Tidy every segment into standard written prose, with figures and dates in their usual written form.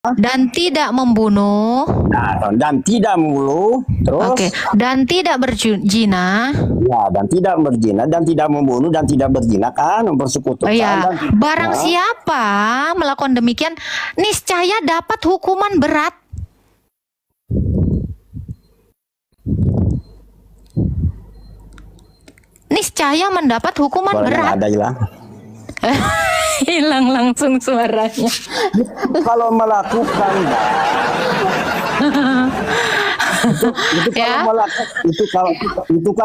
Dan tidak membunuh. Nah, dan tidak membunuh. Terus. Oke. Dan tidak berzina. Ya, dan tidak berzina, dan tidak membunuh, dan tidak berzina kan, mempersekutukan. Iya. Dan, Barang siapa melakukan demikian, niscaya dapat hukuman berat. Niscaya mendapat hukuman berat. Ada hilang. Hilang langsung suaranya. Kalau melakukan itu kalau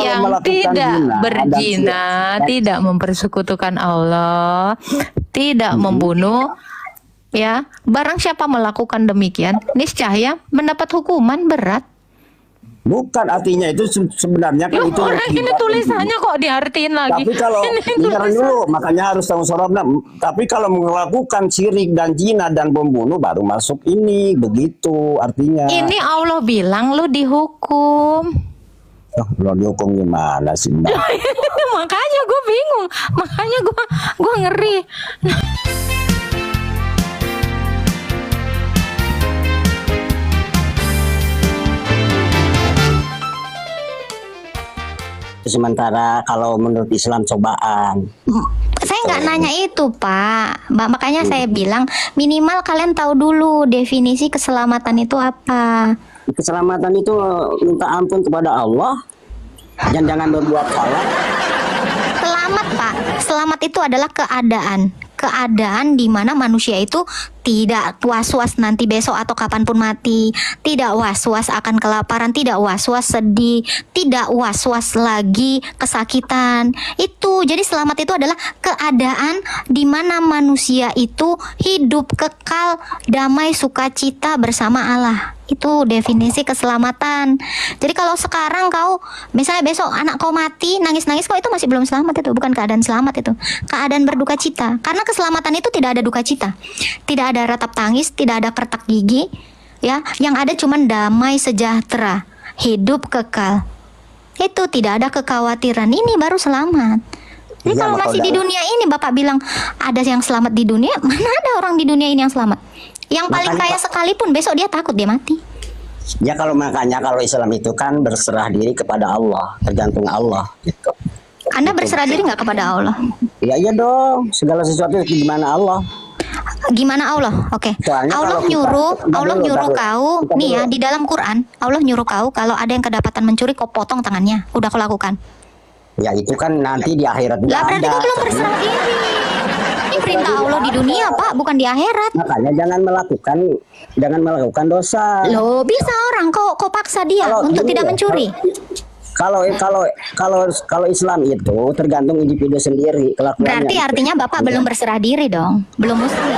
yang melakukan tidak zina, berzina, tidak mempersekutukan Allah, tidak membunuh, ya, barang siapa melakukan demikian, niscaya mendapat hukuman berat. Bukan, artinya itu sebenarnya kan itu Orang ini tulisannya kok diartiin lagi. Tapi kalau dengar dulu, makanya harus tanggung jawab. Tapi kalau melakukan syirik dan zina dan membunuh baru masuk ini, begitu artinya. Ini Allah bilang lu dihukum. Oh, lo dihukum gimana sih, Mbak? Makanya gue bingung, makanya gue ngeri. Sementara kalau menurut Islam cobaan. Saya nggak nanya itu, Pak. Makanya saya bilang minimal kalian tahu dulu definisi keselamatan itu apa. Keselamatan itu minta ampun kepada Allah dan jangan berbuat salah. Selamat, Pak. Selamat itu adalah keadaan di mana manusia itu tidak was-was nanti besok atau kapanpun mati, tidak was-was akan kelaparan, tidak was-was sedih, tidak was-was lagi kesakitan. Itu jadi selamat itu adalah keadaan di mana manusia itu hidup kekal, damai, sukacita bersama Allah. Itu definisi keselamatan. Jadi kalau sekarang kau misalnya besok anak kau mati nangis-nangis, kau itu masih belum selamat, itu bukan keadaan selamat, itu keadaan berduka cita. Karena keselamatan itu tidak ada duka cita, tidak ada ratap tangis, tidak ada kertak gigi, ya. Yang ada cuman damai sejahtera, hidup kekal. Itu tidak ada kekhawatiran. Ini baru selamat. Jadi Ya, kalau masih di dunia ini Bapak bilang ada yang selamat di dunia, mana ada orang di dunia ini yang selamat? Yang paling kaya sekalipun besok dia takut dia mati. Ya makanya kalau Islam itu kan berserah diri kepada Allah, tergantung Allah gitu. Anda berserah diri nggak kepada Allah? Ya iya dong, segala sesuatu gimana Allah. Gimana Allah? Oke. Soalnya Allah kalau nyuruh, Allah nyuruh kau, kita nih ya dulu. di dalam Quran, Allah nyuruh kau kalau ada yang kedapatan mencuri kau potong tangannya. Udah kau lakukan. Ya itu kan nanti di akhirat Lah berarti kau belum berserah diri. Ini perintah Allah di dunia, Pak, bukan di akhirat. Makanya jangan melakukan dosa. Loh, bisa orang kau paksa dia untuk gini tidak ya, mencuri. Kalau Islam itu tergantung individu sendiri kelakuannya. Berarti artinya Bapak belum berserah diri dong, belum muslim.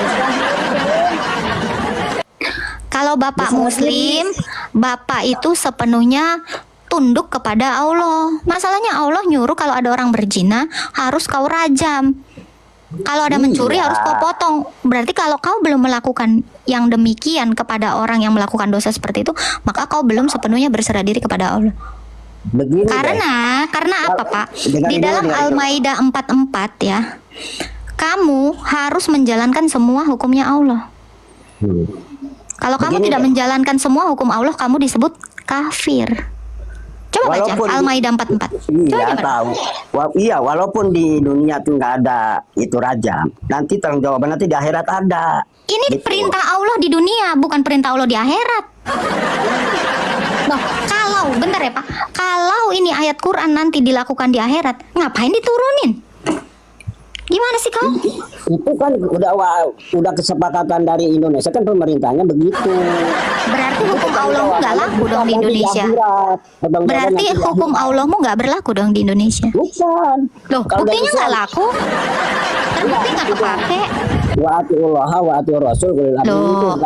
Kalau Bapak muslim, Bapak itu sepenuhnya tunduk kepada Allah. Masalahnya Allah nyuruh kalau ada orang berzina harus kau rajam. Kalau ada mencuri harus kau potong. Berarti kalau kau belum melakukan yang demikian kepada orang yang melakukan dosa seperti itu, maka kau belum sepenuhnya berserah diri kepada Allah. Begini, Karena apa, Pak? Di dalam Al-Maidah 44 ya, kamu harus menjalankan semua hukumnya Allah. Kalau kamu tidak menjalankan semua hukum Allah, kamu disebut kafir. Coba baca Al-Maidah 44. Iya tahu. Iya, walaupun di dunia tuh nggak ada itu rajam, nanti tanggung jawaban nanti di akhirat ada. Ini gitu. perintah Allah di dunia, bukan perintah Allah di akhirat. Nah, kalau bentar ya Pak, kalau ini ayat Quran nanti dilakukan di akhirat, ngapain diturunin? Gimana sih kau? Itu kan udah kesepakatan dari Indonesia, kan pemerintahnya begitu. Berarti hukum Allahmu nggak laku dong di Indonesia. Berarti hukum Allahmu nggak berlaku dong di Indonesia. Bukan. Loh, buktinya nggak laku. Terbukti nggak kepake. Wa atiullah wa atiur rasul. Loh,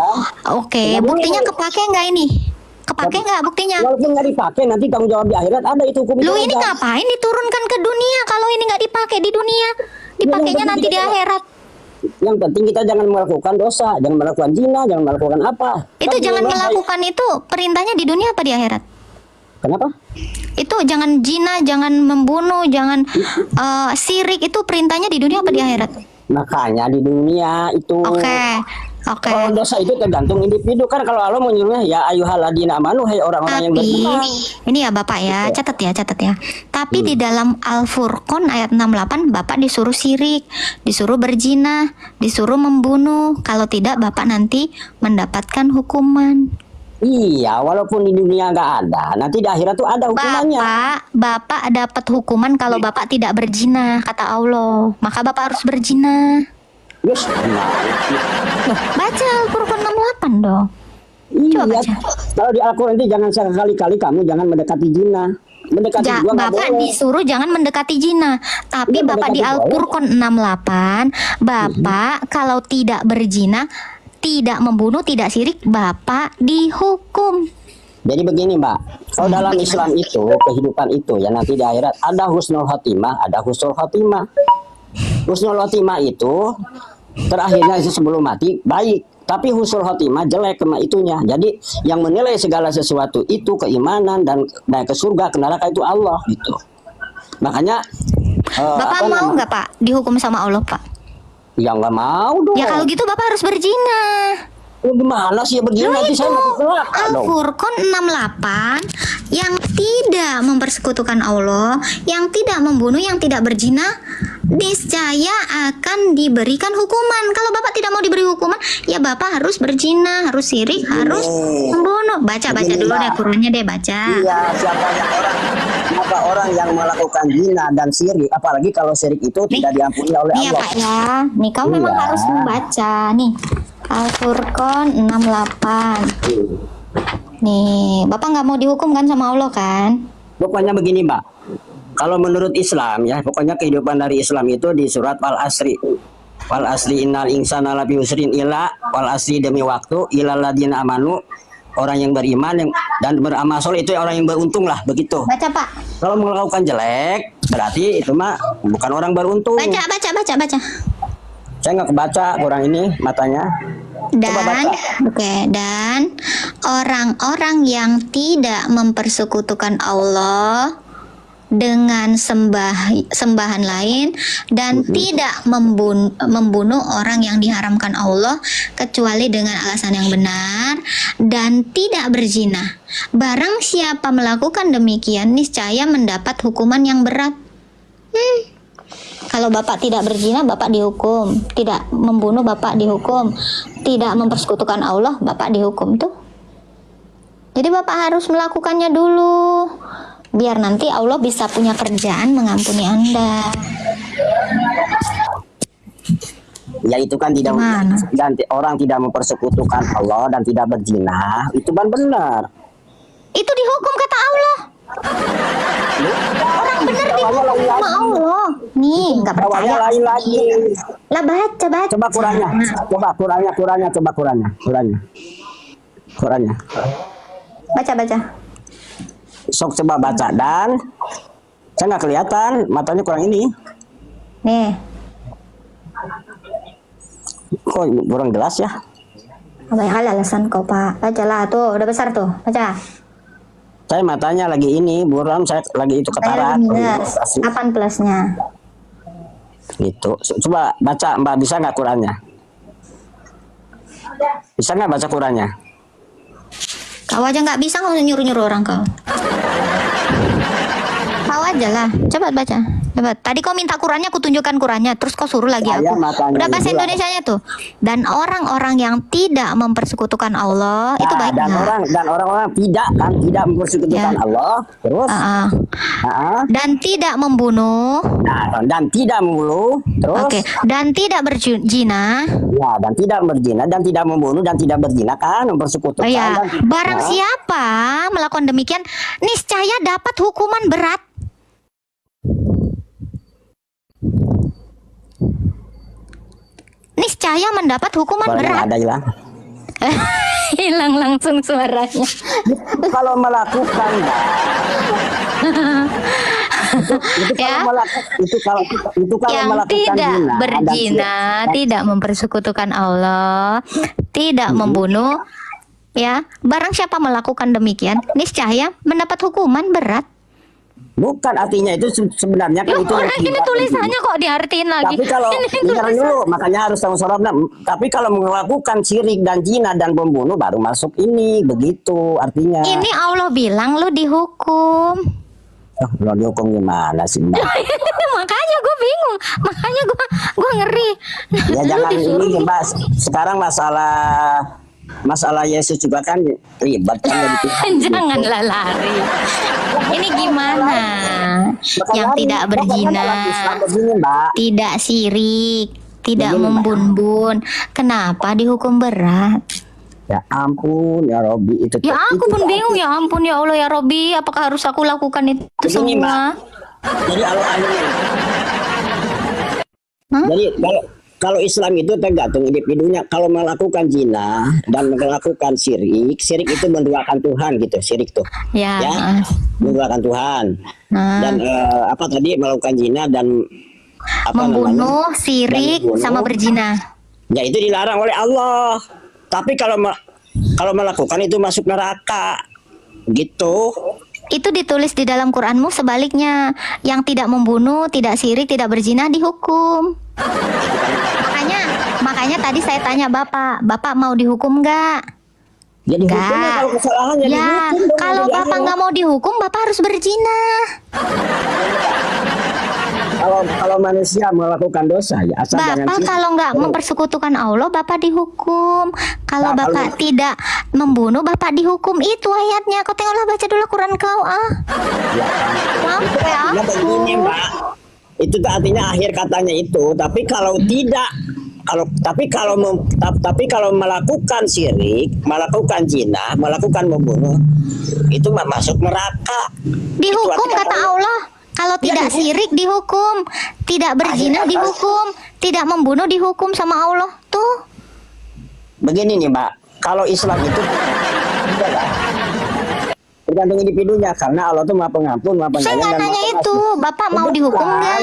oke, buktinya kepake nggak ini? Kepake nggak buktinya? Walaupun nggak dipakai, nanti tanggung jawab di akhirat ada itu hukum. Lu ini ngapain diturunkan ke dunia kalau ini nggak dipakai di dunia? Dipakainya nanti di akhirat. Yang penting kita jangan melakukan dosa, jangan melakukan zina, jangan melakukan apa. Itu jangan melakukan itu perintahnya di dunia apa di akhirat? Kenapa? Itu jangan zina, jangan membunuh, jangan sirik, itu perintahnya di dunia apa di akhirat? Makanya di dunia itu. Oke. Oke. Kalau dosa itu tergantung individu kan. Kalau Allah menyuruhnya ya ayyuhalladzina amanu, hai orang-orang yang Tapi beriman. ini ya Bapak ya, catat ya. Tapi di dalam Al-Furqan ayat 68 Bapak disuruh syirik, disuruh berzina, disuruh membunuh. Kalau tidak Bapak nanti mendapatkan hukuman. Iya, walaupun di dunia nggak ada, nanti di akhirat tuh ada hukumannya. Bapak dapat hukuman kalau Bapak tidak berzina, kata Allah. Maka Bapak harus berzina. Yes, nah, Baca Al-Furqan 68 dong. Coba iya. baca. Kalau di Al-Quran itu jangan sekali-kali kamu jangan mendekati zina. Mendekati juga nggak Bapak boleh. disuruh jangan mendekati zina. Tapi Iya, Bapak di mendekati Al-Furqan 68, Bapak kalau tidak berzina, tidak membunuh, tidak syirik, Bapak dihukum. Jadi begini Mbak, kalau dalam Islam itu, kehidupan itu ya nanti di akhirat ada husnul khotimah, ada husnul khotimah. Husnul khotimah itu terakhirnya itu sebelum mati baik, tapi husnul khotimah jelek kema itunya. Jadi yang menilai segala sesuatu itu keimanan dan ke surga, ke neraka itu Allah gitu. Makanya Bapak mau nggak Pak dihukum sama Allah Pak? ya nggak mau dong. Ya kalau gitu Bapak harus berzina. Gimana sih ya begini Loh, nanti itu saya masuk neraka dong. Al-Furqan 68 yang tidak mempersekutukan Allah, yang tidak membunuh, yang tidak berzina, niscaya akan diberikan hukuman. Kalau Bapak tidak mau diberi hukuman, ya Bapak harus berzina, harus syirik, harus membunuh. Baca Begini, dulu deh Mbak. Qurannya deh, baca. Iya, siapa orang yang melakukan zina dan syirik, apalagi kalau syirik itu tidak diampuni oleh Nih ya Allah. Pak ya, nih kau memang Iya. harus membaca nih Al-Furqan 68. Nih, Bapak nggak mau dihukum kan sama Allah kan? Pokoknya begini Mbak, kalau menurut Islam ya, pokoknya kehidupan dari Islam itu di surat Al-Asri. Wal asri innal insana lafi husrin illa wal asri demi waktu ilal ladina amanu, orang yang beriman dan beramal soleh itu orang yang beruntung lah begitu. Baca Pak. Kalau melakukan jelek berarti itu mah bukan orang beruntung. Baca. Saya nggak kebaca kurang ini matanya. Coba Dan baca. dan orang-orang yang tidak mempersekutukan Allah dengan sembahan lain dan tidak membunuh orang yang diharamkan Allah kecuali dengan alasan yang benar dan tidak berzina. Barang siapa melakukan demikian niscaya mendapat hukuman yang berat. Kalau Bapak tidak berzina, Bapak dihukum. Tidak membunuh, Bapak dihukum. Tidak mempersekutukan Allah, Bapak dihukum tuh. Jadi Bapak harus melakukannya dulu. Biar nanti Allah bisa punya kerjaan mengampuni Anda. Ya itu kan tidak Gimana? dan orang tidak mempersekutukan Allah dan tidak berzina, itu kan benar. Itu dihukum kata Allah. Orang benar dihukum sama Allah. Nih, nggak Bawahnya percaya. lain lagi. Lah baca. Coba Qurannya. Coba Qurannya. Baca. Sok coba baca dan saya nggak kelihatan matanya kurang ini. Nih, Kok kurang jelas ya? apa yang alasan kau Pak? Bacalah tuh, udah besar tuh. Baca. Saya matanya lagi ini buram, saya lagi itu Saya katarak. minus. Kapan plusnya? Gitu. Coba baca Mbak, bisa nggak Qurannya? Bisa nggak baca Qurannya? Kau aja nggak bisa, nggak usah nyuruh-nyuruh orang kau. Kau aja lah. Coba baca. Coba. Tadi kau minta Qurannya, aku tunjukkan Qurannya. Terus kau suruh lagi Saya aku. matanya Udah bahasa jelas. Indonesianya tuh. Dan orang-orang yang tidak mempersekutukan Allah itu baik dan nggak? orang-orang tidak mempersekutukan Ya. Allah. Terus Dan tidak membunuh. dan tidak membunuh. Terus Oke. Dan tidak berzina. ya, dan tidak berzina dan tidak membunuh dan tidak berzina kan mempersekutukan. Oh ya. dan- Barang Nah, siapa melakukan demikian, niscaya dapat hukuman berat. Niscaya mendapat hukuman suaranya berat. ada hilang. Hilang langsung suaranya. Kalau melakukan itu Ya. kalau Yang melakukan tidak zina, berzina, tidak mempersekutukan Allah, tidak membunuh, ya. Barang siapa melakukan demikian, niscaya mendapat hukuman berat. Bukan, artinya itu sebenarnya kan Loh, itu yang orang ini riba. tulisannya kok diartiin lagi. Tapi kalau Ini dengar tulisan. dulu, makanya harus tahu sorabnya. Tapi kalau melakukan syirik dan zina dan pembunuh baru masuk ini, begitu artinya. Ini Allah bilang lu dihukum. Lo dihukum gimana sih, Mbak? Makanya gue bingung. Makanya gue ngeri. Ya Lu jangan disuruh ini, Mbak. Sekarang masalah Yesus juga kan ribet kan begitu. Janganlah lari. Ini gimana? Yang tidak berzina, Begini, Mbak. tidak sirik, tidak Begini, Mbak. membun-bun. Kenapa dihukum berat? Ya ampun, ya Robi itu. Ya aku itu pun bingung, ya ampun ya Allah ya Robi, apakah harus aku lakukan itu Begini, semua? Jadi anunya. Hah? Jadi kalau Islam itu tergantung individunya. Kalau melakukan zina dan melakukan syirik, syirik itu menduakan Tuhan gitu, syirik tuh. Ya. Ya, menduakan Tuhan. Nah, Dan apa tadi melakukan zina dan apa membunuh, namanya? sirik, Dan membunuh. sama berzina. Ya itu dilarang oleh Allah. Tapi kalau melakukan itu masuk neraka. Gitu. Itu ditulis di dalam Quranmu sebaliknya. Yang tidak membunuh, tidak sirik, tidak berzina dihukum. Makanya tadi saya tanya Bapak mau dihukum nggak? Ya dihukum Nggak. ya, kalau kesalahan ya Ya, dihukum dong, kalau jadi Bapak adil. nggak mau dihukum, Bapak harus berzina. Kalau manusia melakukan dosa ya asal jangan Bapak syirik. kalau nggak mempersekutukan Allah, Bapak dihukum. Kalau Nah, Bapak kalau- tidak membunuh, Bapak dihukum. Itu ayatnya. Kau tengoklah, baca dulu Quran kau. Ya, Sampai ya aku. begini, Mbak. Itu tuh artinya akhir katanya itu. Tapi kalau tidak, tapi kalau melakukan syirik, melakukan zina, melakukan membunuh, itu masuk neraka. Dihukum Itu artinya kata Allah. Kalau Ya, tidak dihukum. sirik dihukum, tidak berzina Akhir kata. dihukum, tidak membunuh dihukum sama Allah. Tuh. Begini nih, Mbak. Kalau Islam itu udahlah. Tergantung individunya karena Allah tuh Maha Pengampun, Maha Saya Penyayang nggak dan nanya Maha itu. Pengasih. Bapak mau Bukan. dihukum nggak?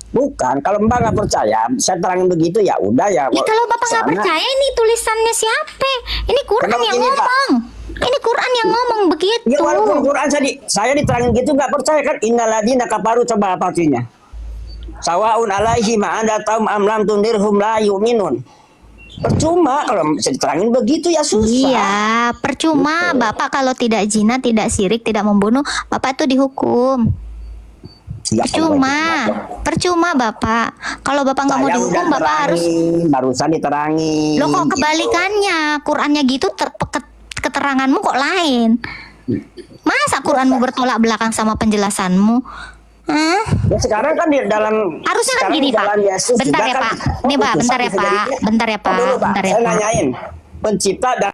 Bukan, kalau Mbak nggak percaya, saya terangin begitu ya udah ya. Ya kalau Bapak nggak Sana. percaya, ini tulisannya siapa? Ini Quran Kenapa yang gini, Pak? ngomong. Ini Quran yang ngomong begitu. Ya walaupun Quran saya diterangin gitu nggak percaya kan? Innalladzina kafaru, coba apa artinya? Sawaun alaihi ma anda taum amlam tundirhum la yu'minun. Percuma kalau saya diterangin begitu ya susah. Iya, percuma Bapak kalau tidak zina, tidak sirik, tidak membunuh, Bapak itu dihukum. Ya, Percuma Bapak. Kalau Bapak nggak mau saya dihukum, udah Bapak harus. terangin, barusan diterangin. Loh kok kebalikannya? Qurannya gitu, keteranganmu kok lain. Masa Quranmu bertolak belakang sama penjelasanmu? Hah? Ya sekarang kan di dalam Harusnya kan sekarang gini, di Pak. dalam Yesus Bentar juga ya, kan Pak. Nih, Pak, bentar ya, bisa Pak. jadi- Bentar ya, Pak. Dulu, Bentar ya, saya Pak. nanyain pencipta dan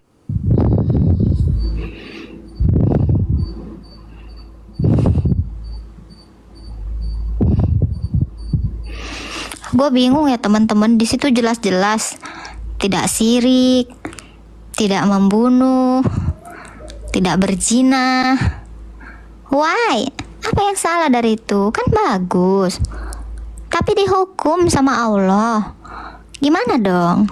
Gue bingung ya teman-teman, di situ jelas-jelas tidak sirik, tidak membunuh, tidak berzina. Why? Apa yang salah dari itu? Kan bagus. Tapi dihukum sama Allah. Gimana dong?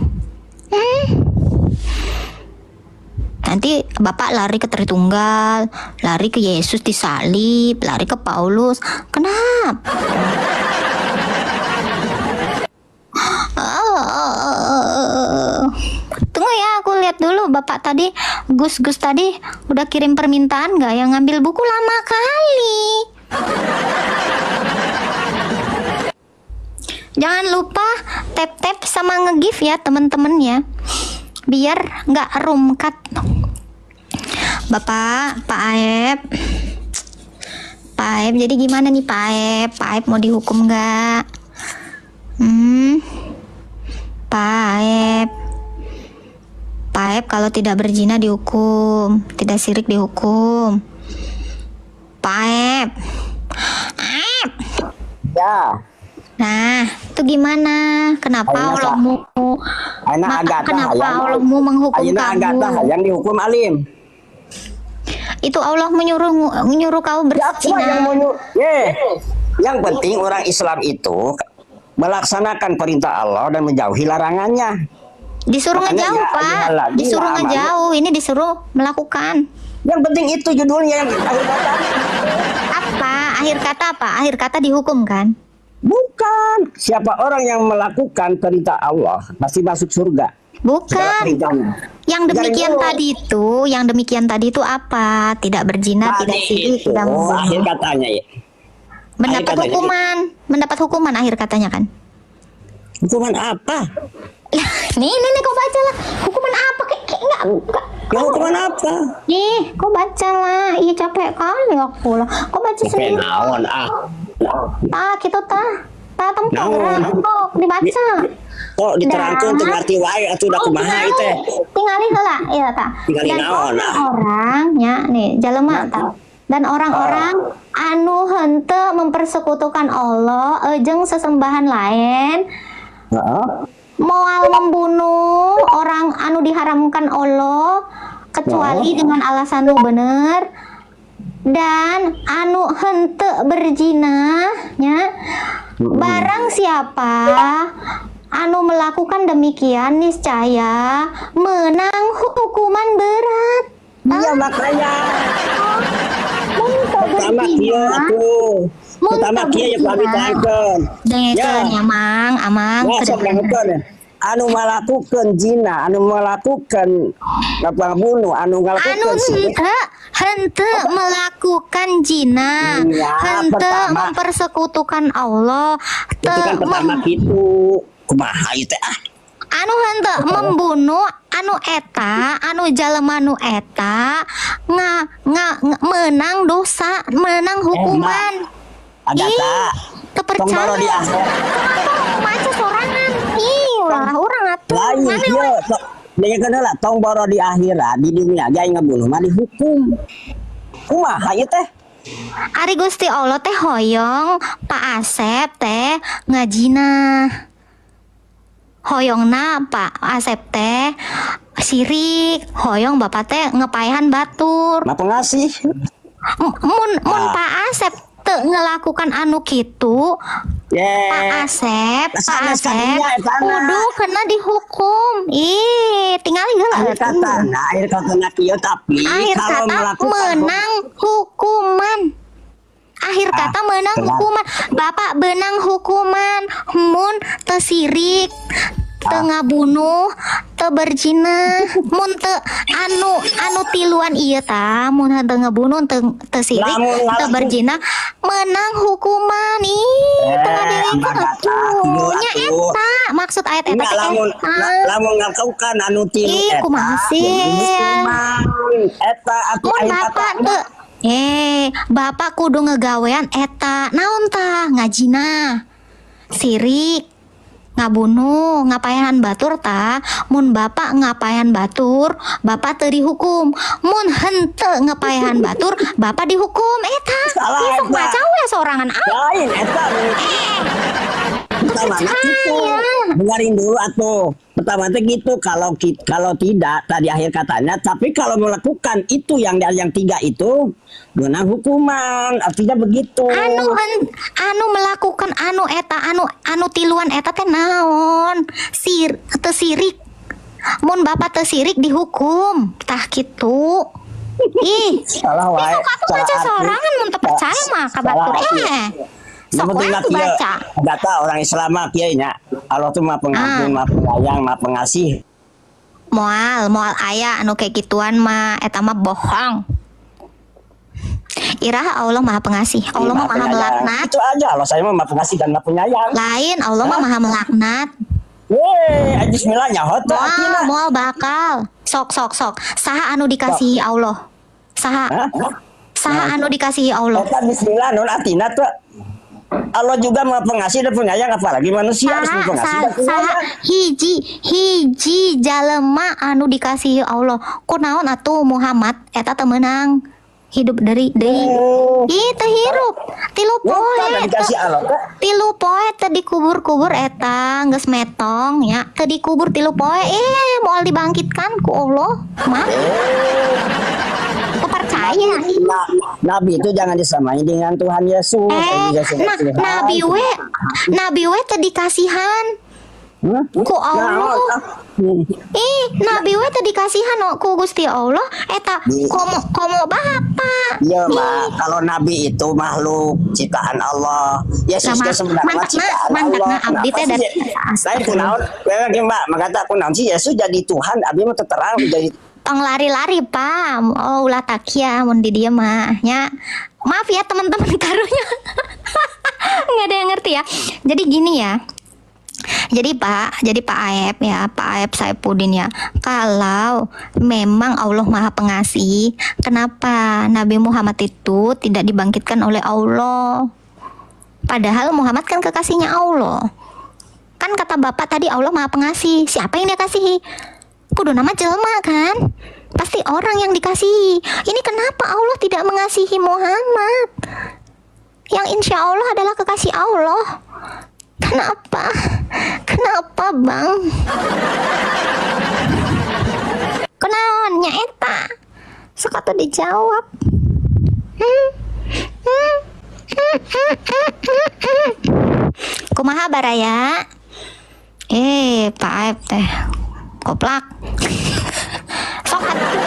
Nanti Bapak lari ke Tritunggal, lari ke Yesus disalib, lari ke Paulus. Kenapa? Tunggu ya, aku lihat dulu Bapak tadi, Gus tadi udah kirim permintaan nggak? Yang ngambil buku lama kali. Jangan lupa tap sama nge-give ya teman-teman ya, biar nggak rumkat. Bapak, Pak Aep, jadi gimana nih Pak Aep? Pak Aep mau dihukum nggak? Pak Aep kalau tidak berzina dihukum, tidak sirik dihukum. Pak Aep. ya Nah, itu gimana? Kenapa Aina, Kak. Allahmu Aina agata kenapa hayang. Allahmu menghukum Aina agata kamu? yang dihukum alim. Itu Allah menyuruh kau Ya, cuma yang berzina. mau yang penting orang Islam itu melaksanakan perintah Allah dan menjauhi larangannya. Disuruh Makanya ngejauh, ya, Pak. jual lagi, Disuruh ya, ngejauh, ini disuruh melakukan. Yang penting itu judulnya yang akhir kata. Apa? Akhir kata apa? Akhir kata dihukum kan? Bukan. Siapa orang yang melakukan perintah Allah pasti masuk surga. Segala Bukan. perintahnya. Yang demikian Dari tadi itu, yang demikian tadi itu apa? Tidak berzina, tidak Tadi sirik, itu tidak membunuh. akhir katanya ya. Mendapat akhir katanya. hukuman, mendapat hukuman akhir katanya kan? Hukuman apa? Nih, kau baca lah. Hukuman apa? Kayak enggak. Ya hukuman apa? Nih, kau baca lah. Iya capek kali aku lah. Kau baca Oke, sendiri. naon Gitu tempat Naon? Oh, dibaca. kok diterangkan teu ngarti wae atuh udah kumaha ieu teh. Tinggali heula, iya ta. Tinggali Dan naon, orang nya nih jelema ta. Dan orang-orang anu henteu mempersekutukan Allah jeung sesembahan lain Heeh. moal membunuh orang anu diharamkan Allah kecuali dengan alasan nu bener dan anu henteu berzina nya barang siapa anu melakukan demikian niscaya menang hukuman berat. Iya makanya. Mun Pertama kieu atuh. Pertama kieu ya kami tangkeun. dengekeun ya Mang, Amang. Ya sok ngangkeun. Anu melakukan zina, anu melakukan bunuh, anu Anu melakukan sirik. henteu melakukan zina, Iya, henteu pertama. mempersekutukan Allah, Itu kan pertama gitu. Kumaha ieu teh ah. anu henteu membunuh anu eta, anu jalema nu eta menang dosa, menang hukuman. Ada Ih, tak? Kepercaya. Di akhirat. Maca sorangan. Ih, ulah urang atuh. Lain Mana ieu dengan kenal tong boro di akhirat di dunia aja yang ngebunuh mah dihukum. Kumaha ieu teh? Ari Gusti Allah teh hoyong Pak Asep teh ngajina. Hoyongna Pak Asep teh sirik, hoyong Bapak teh ngepayahan batur. Mah pengasih. Mun Pak Asep teu ngelakukan anu kitu, Pak Asep kudu kena dihukum. Ih, tinggal Akhir kata, akhir kata kieu tapi akhir kalau kata melakukan menang hukuman. Akhir kata menang benar. hukuman. Bapak benang hukuman. Mun teu sirik, teu ngabunuh, teu berzina, mun teu anu tiluan ieu ta, mun teu ngabunuh, teu sirik, Lamun teu berzina, menang hukuman. Ih, teu ngadengekeun mah kata atuh. ieu Nya atuh. eta, maksud ayat eta Enggak teh lamun eta. lamun ngakaukan anu tilu Ih, eta. kumaha sih? Eta atuh Mun akhir kata. bapak teu Bapak kudu ngegawean eta naon tah ngajina sirik ngabunuh ngapayahan batur tah mun bapak ngapayahan batur bapak teu dihukum mun henteu ngapayahan batur bapak dihukum eta Salah, sok eta. baca we sorangan Lain eta. Pertama gitu. Dengarin dulu atuh. Pertama teh gitu kalau tidak tadi akhir katanya tapi kalau melakukan itu yang tiga itu menang hukuman. Artinya begitu. anu melakukan anu eta anu tiluan eta teh naon teu sirik mun bapak teu sirik dihukum tah kitu. Ih, Salah wae. sok aku baca sorangan mun teu percaya mah ka batur sok wae aku baca. Data orang Islam mah kieu nya. Allah tuh Maha Pengampun, Maha Penyayang, Maha Pengasih. Moal aya anu kayak gituan mah eta mah bohong. Irah Allah Maha Pengasih. Allah mah Maha melaknat. Itu aja Allah saya mah Maha Pengasih dan Maha Penyayang. Lain Allah mah Maha melaknat. Weh, bismillah nyaho teh akhirna. Moal bakal. Sok. Saha anu dikasihi Allah? Saha anu dikasihi Allah? Eta bismillah nun atina tuh. Allah juga Maha Pengasih dan Penyayang apalagi manusia harus Maha Pengasih dan Saha Penyayang. hiji jalema anu dikasihi Allah. Kunaon atuh Muhammad eta teu meunang hidup dari teu hirup tilu poe dikasih Allah teh. tilu poe teu dikubur-kubur eta geus metong ya teu dikubur tilu poe moal dibangkitkan ku Allah mah percaya Nabi itu jangan disamain dengan Tuhan Yesus. Nabi we teu dikasihan Ku Allah. Nabi we tadi kasihan ku Gusti Allah. Eta komo bapak. Iya mbak, kalau nabi itu makhluk ciptaan Allah. Yesus Sama- teh sebenarnya mantap, ciptaan Nak. Mantap, Allah. Nak. Abdi teh Kenapa dari- sih? Saya kunaon, lagi mbak, makata kunaon sih Yesus jadi Tuhan, abdi mah terang jadi. Tong lari-lari pak. Oh ulah takia mun di dia mah nya. Maaf ya teman-teman taruhnya. Nggak ada yang ngerti ya. Jadi gini ya. Jadi Pak Aep ya, Pak Aep Saifuddin ya. Kalau memang Allah Maha Pengasih, kenapa Nabi Muhammad itu tidak dibangkitkan oleh Allah? Padahal Muhammad kan kekasihnya Allah. Kan kata Bapak tadi Allah Maha Pengasih. Siapa yang dia kasihi? Kudu nama jelma kan? Pasti orang yang dikasihi. Ini kenapa Allah tidak mengasihi Muhammad? Yang insya Allah adalah kekasih Allah. Kenapa? Kenapa bang? Kenaonnya eta? Sekatu dijawab. Kumaha baraya? Pak Aep teh koplak. Sok atuh.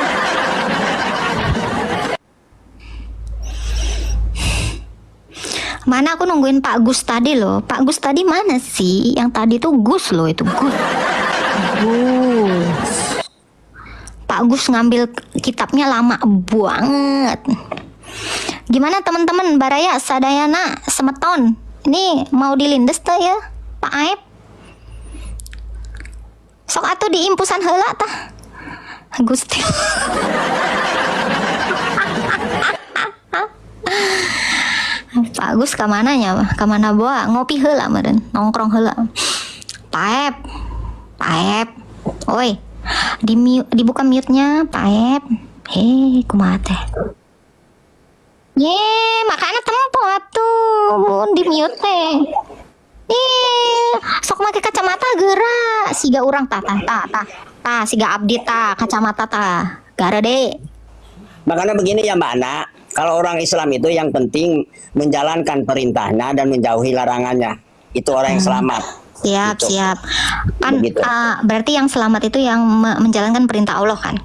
Mana aku nungguin Pak Gus tadi loh. Pak Gus tadi mana sih? Yang tadi tuh Gus loh, itu Gus. Pak Gus ngambil kitabnya lama banget. Gimana teman-teman Baraya sadayana semeton? Ini mau dilindes tuh ya Pak Aep. Sok atuh diimpusan heula tah. Gusti. Pak Agus ke mananya? Ke mana bawa? Ngopi heula meureun, nongkrong heula. Paep. Oi. Dibuka mute-nya, Paep. Kumaha teh? Makanya tempo atuh. Mun di mute teh. Sok make kacamata geura. Siga urang tah. Siga abdi tah kacamata tah. Garede. Makanya begini ya Mbak Ana, kalau orang Islam itu yang penting menjalankan perintahnya dan menjauhi larangannya. Itu orang yang selamat. Siap. Kan Begitu. berarti yang selamat itu yang menjalankan perintah Allah kan?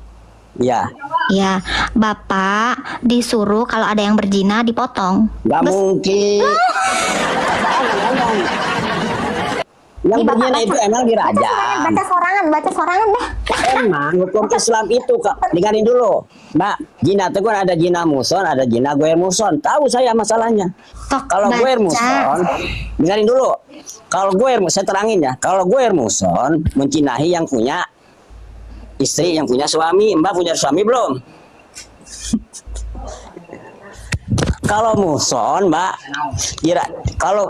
Ya, Ya, Bapak disuruh kalau ada yang berzina dipotong. nggak mungkin. Yang begini itu emang dirajam. Baca sorangan dah. Emang hukum Islam itu dengarin dulu, Mbak. Zina itu kan ada zina muson, ada zina goer muson. Tahu saya masalahnya. Kalau goer muson, dengarin dulu. Kalau goer, saya terangin ya. Kalau goer muson mencinahi yang punya istri, yang punya suami. Mbak punya suami belum? Kalau muson, Mbak,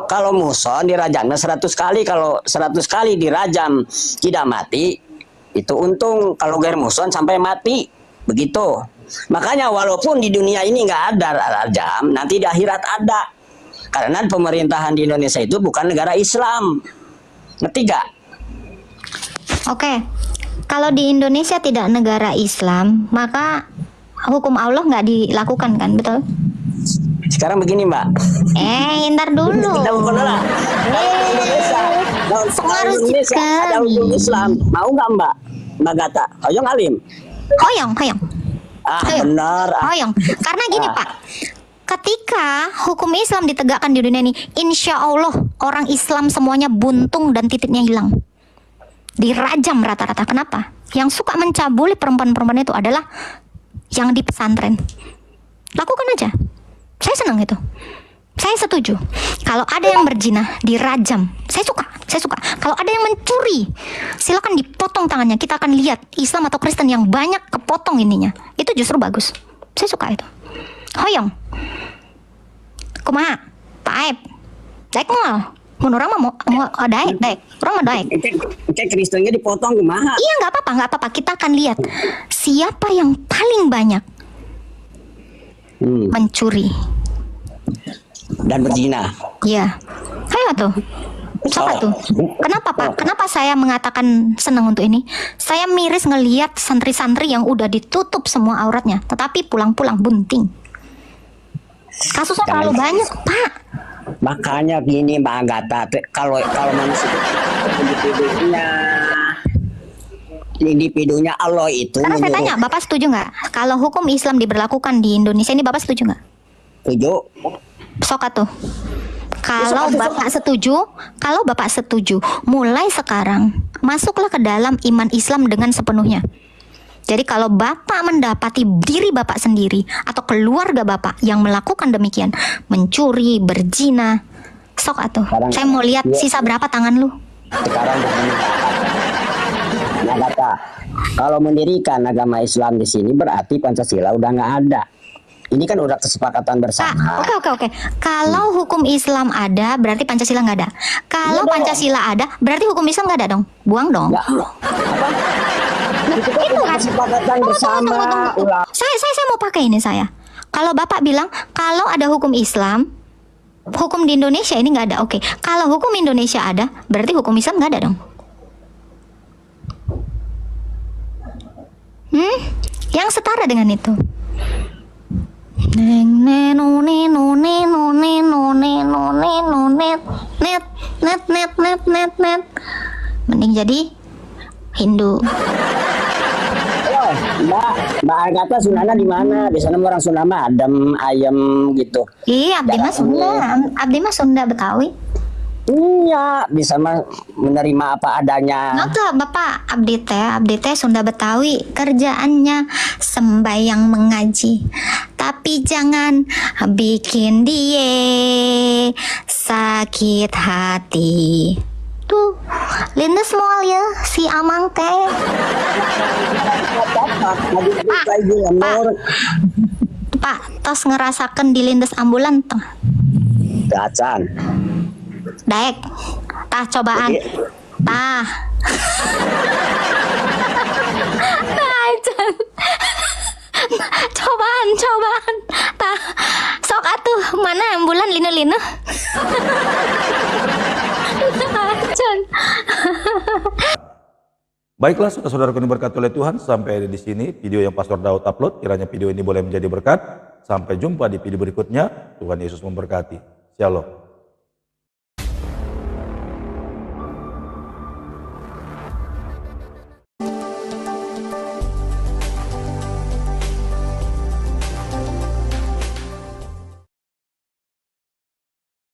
kalau muson dirajamnya 100 kali, kalau 100 kali dirajam tidak mati, itu untung. Kalau gair muson sampai mati, begitu. Makanya walaupun di dunia ini nggak ada rajam, nanti di akhirat ada. Karena pemerintahan di Indonesia itu bukan negara Islam. Ngerti gak? Oke. Kalau di Indonesia tidak negara Islam, maka hukum Allah nggak dilakukan kan, betul? Sekarang begini Mbak. Ntar dulu. Kita ukur dulu lah. Kalau Indonesia ada hukum Islam, mau nggak Mbak? Mbak Gata, Hoyong alim. Hoyong. Benar. Hoyong. Karena gini Pak, ketika hukum Islam ditegakkan di dunia ini, insya Allah orang Islam semuanya buntung dan titiknya hilang. Dirajam rata-rata. Kenapa? Yang suka mencabuli perempuan-perempuan itu adalah yang di pesantren. Lakukan aja. Saya senang itu. Saya setuju. Kalau ada yang berzina, dirajam. Saya suka. Kalau ada yang mencuri, silakan dipotong tangannya. Kita akan lihat Islam atau Kristen yang banyak kepotong ininya. Itu justru bagus. Saya suka itu. Hoyong. Kumaha? Paep. Daek moal. Mun urang mah mau daek. Urang mah daek. Kayak Kristennya dipotong kumaha? Iya, nggak apa-apa. Kita akan lihat siapa yang paling banyak mencuri Dan berzina. Iya. Ayo tuh. Siapa tuh? Kenapa Pak? Kenapa saya mengatakan senang untuk ini? Saya miris ngelihat santri-santri yang udah ditutup semua auratnya, tetapi pulang-pulang bunting. Kasusnya terlalu banyak Pak. Makanya gini Mbak Agatha, kalau manusia individunya Allah itu Karena saya tanya, Bapak setuju nggak kalau hukum Islam diberlakukan di Indonesia ini? Bapak setuju nggak? setuju. Sok atuh. Kalau Bapak setuju, mulai sekarang masuklah ke dalam iman Islam dengan sepenuhnya. Jadi kalau Bapak mendapati diri Bapak sendiri atau keluarga Bapak yang melakukan demikian, mencuri, berzina, sok atuh. Sekarang, Saya mau lihat sisa berapa tangan lu. sekarang begini, nah kata, kalau mendirikan agama Islam di sini berarti Pancasila udah nggak ada. Ini kan udah kesepakatan bersama. Oke. Kalau hukum Islam ada, berarti Pancasila nggak ada. Kalau Iya dong. Pancasila ada, berarti hukum Islam nggak ada dong. Buang dong. Nggak, itu kan udah kesepakatan bersama. Ulah. Saya mau pakai ini saya. Kalau Bapak bilang kalau ada hukum Islam, hukum di Indonesia ini nggak ada. Oke. Kalau hukum Indonesia ada, berarti hukum Islam nggak ada dong. Yang setara dengan itu. Neng nenone none none none none none net. Mending jadi Hindu. Oh, Mbak Agatha Sunana di mana? Di sana orang Sunda mah adem ayem gitu. Iya, Abdi mah Sunda Betawi. Iya, bisa menerima apa adanya. Nggak Bapak, Abdi teh Sunda Betawi, kerjaannya sembayang mengaji. Tapi jangan bikin dia sakit hati. Tuh, lindes moal ya si Amang teh. Pak, tos ngerasakan di lindes ambulan teh. Gacan. Daek, tah cobaan, tah. Ajan. Cobaan, tah. Sok atuh, mana ambulan linu-linu. Ajan. Baiklah, saudara-saudara yang diberkati oleh Tuhan, sampai di sini video yang Pastor Daud upload. Kiranya video ini boleh menjadi berkat. Sampai jumpa di video berikutnya. Tuhan Yesus memberkati. Shalom.